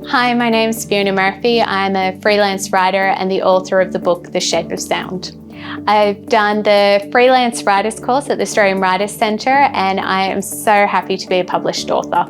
Hi, my name's Fiona Murphy. I'm a freelance writer and the author of the book, The Shape of Sound. I've done the freelance writers course at the Australian Writers Centre, and I am so happy to be a published author.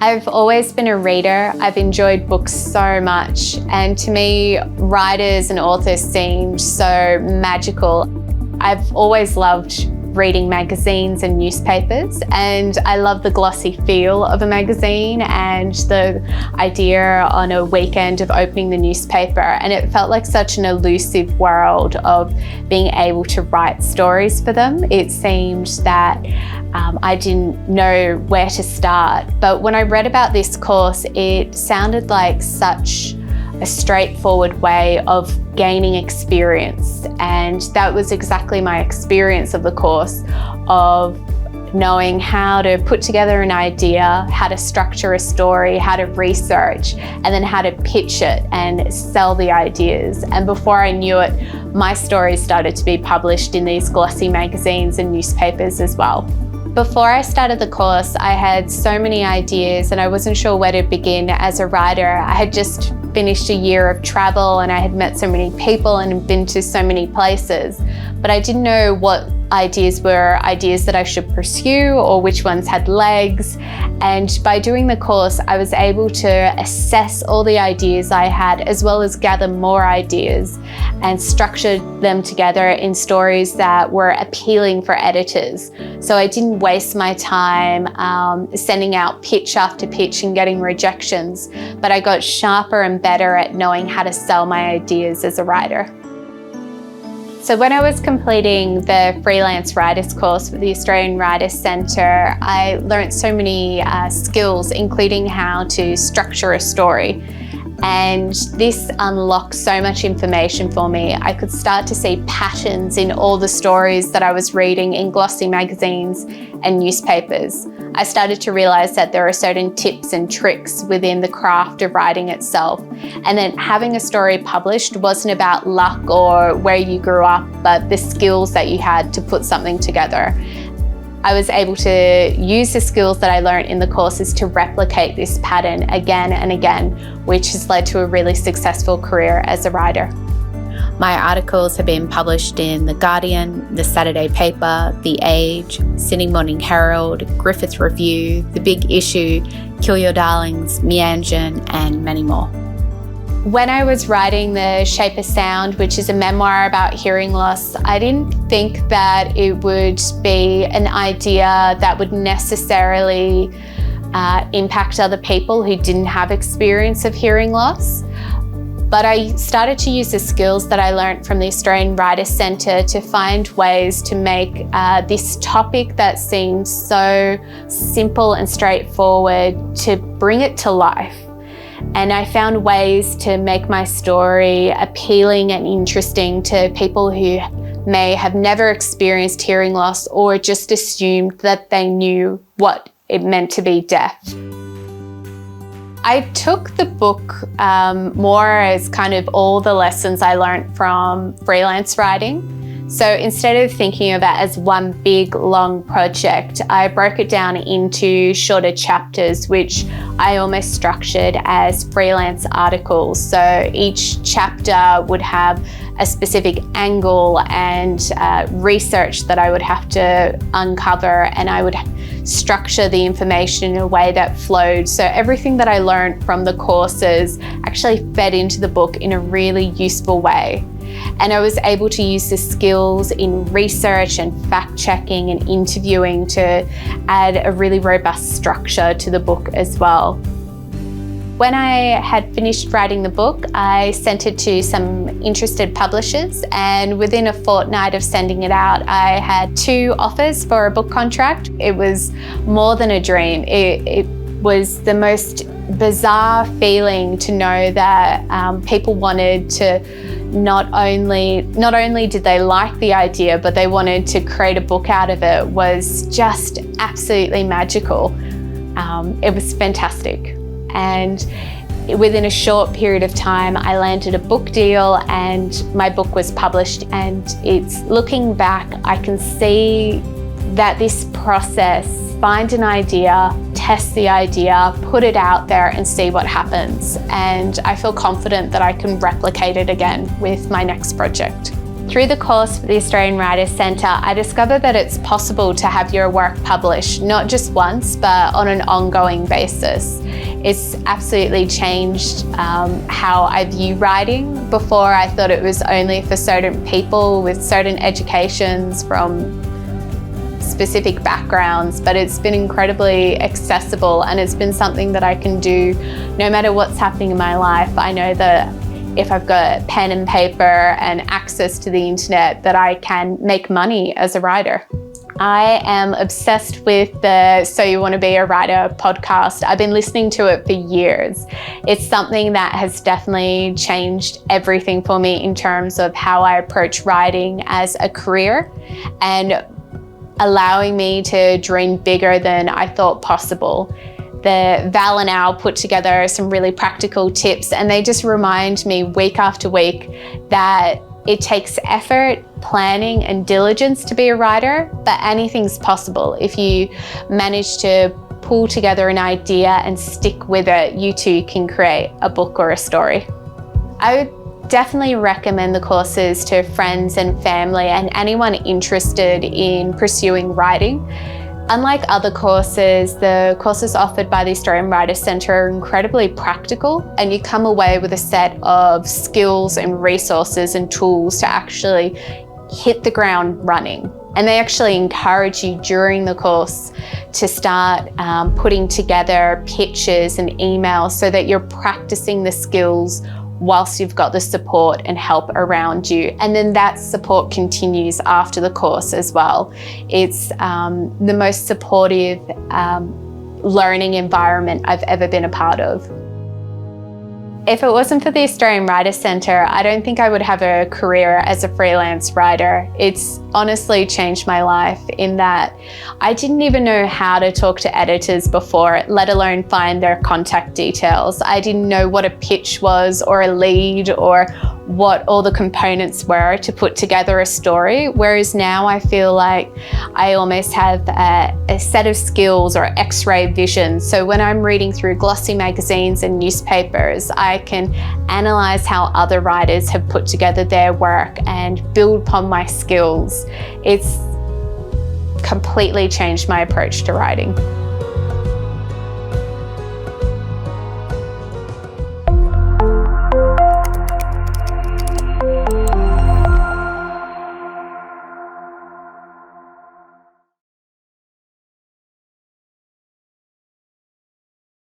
I've always been a reader. I've enjoyed books so much, and to me, writers and authors seemed so magical. I've always loved reading magazines and newspapers, and I love the glossy feel of a magazine and the idea on a weekend of opening the newspaper, and it felt like such an elusive world of being able to write stories for them. It seemed that I didn't know where to start, but when I read about this course, it sounded like such a straightforward way of gaining experience, and that was exactly my experience of the course, of knowing how to put together an idea, how to structure a story, how to research, and then how to pitch it and sell the ideas. And before I knew it, my stories started to be published in these glossy magazines and newspapers as well. Before I started the course, I had so many ideas and I wasn't sure where to begin as a writer. I had just finished a year of travel and I had met so many people and been to so many places, but I didn't know what ideas were ideas that I should pursue or which ones had legs. And by doing the course, I was able to assess all the ideas I had, as well as gather more ideas and structure them together in stories that were appealing for editors. So I didn't waste my time sending out pitch after pitch and getting rejections, but I got sharper and better at knowing how to sell my ideas as a writer. So when I was completing the freelance writers course with the Australian Writers Centre, I learnt so many skills, including how to structure a story. And this unlocked so much information for me. I could start to see patterns in all the stories that I was reading in glossy magazines and newspapers. I started to realise that there are certain tips and tricks within the craft of writing itself, and that having a story published wasn't about luck or where you grew up, but the skills that you had to put something together. I was able to use the skills that I learned in the courses to replicate this pattern again and again, which has led to a really successful career as a writer. My articles have been published in The Guardian, The Saturday Paper, The Age, Sydney Morning Herald, Griffith Review, The Big Issue, Kill Your Darlings, Meanjin, and many more. When I was writing The Shape of Sound, which is a memoir about hearing loss, I didn't think that it would be an idea that would necessarily impact other people who didn't have experience of hearing loss. But I started to use the skills that I learned from the Australian Writers Centre to find ways to make this topic that seems so simple and straightforward, to bring it to life. And I found ways to make my story appealing and interesting to people who may have never experienced hearing loss or just assumed that they knew what it meant to be deaf. I took the book more as kind of all the lessons I learned from freelance writing. So instead of thinking of it as one big long project, I broke it down into shorter chapters, which I almost structured as freelance articles. So each chapter would have a specific angle and research that I would have to uncover, and I would structure the information in a way that flowed. So everything that I learned from the courses actually fed into the book in a really useful way. And I was able to use the skills in research and fact-checking and interviewing to add a really robust structure to the book as well. When I had finished writing the book, I sent it to some interested publishers, and within a fortnight of sending it out, I had 2 offers for a book contract. It was more than a dream. It was the most bizarre feeling to know that people wanted to not only did they like the idea, but they wanted to create a book out of it. Was just absolutely magical. It was fantastic. And within a short period of time, I landed a book deal and my book was published. And it's looking back, I can see that this process, find an idea, test the idea, put it out there and see what happens. And I feel confident that I can replicate it again with my next project. Through the course for the Australian Writers Centre, I discovered that it's possible to have your work published, not just once, but on an ongoing basis. It's absolutely changed how I view writing. Before, I thought it was only for certain people with certain educations from specific backgrounds, but it's been incredibly accessible, and it's been something that I can do no matter what's happening in my life. I know that if I've got pen and paper and access to the internet, that I can make money as a writer. I am obsessed with the So You Want to Be a Writer podcast. I've been listening to it for years. It's something that has definitely changed everything for me in terms of how I approach writing as a career, and allowing me to dream bigger than I thought possible. Val and Al put together some really practical tips, and they just remind me week after week that it takes effort, planning and diligence to be a writer, but anything's possible. If you manage to pull together an idea and stick with it, you too can create a book or a story. I would definitely recommend the courses to friends and family and anyone interested in pursuing writing. Unlike other courses, the courses offered by the Australian Writers Centre are incredibly practical, and you come away with a set of skills and resources and tools to actually hit the ground running. And they actually encourage you during the course to start putting together pitches and emails so that you're practicing the skills whilst you've got the support and help around you. And then that support continues after the course as well. It's the most supportive learning environment I've ever been a part of. If it wasn't for the Australian Writers Centre, I don't think I would have a career as a freelance writer. It's honestly changed my life in that I didn't even know how to talk to editors before, let alone find their contact details. I didn't know what a pitch was or a lead or what all the components were to put together a story, whereas now I feel like I almost have a set of skills or X-ray vision. So when I'm reading through glossy magazines and newspapers, I can analyse how other writers have put together their work and build upon my skills. It's completely changed my approach to writing.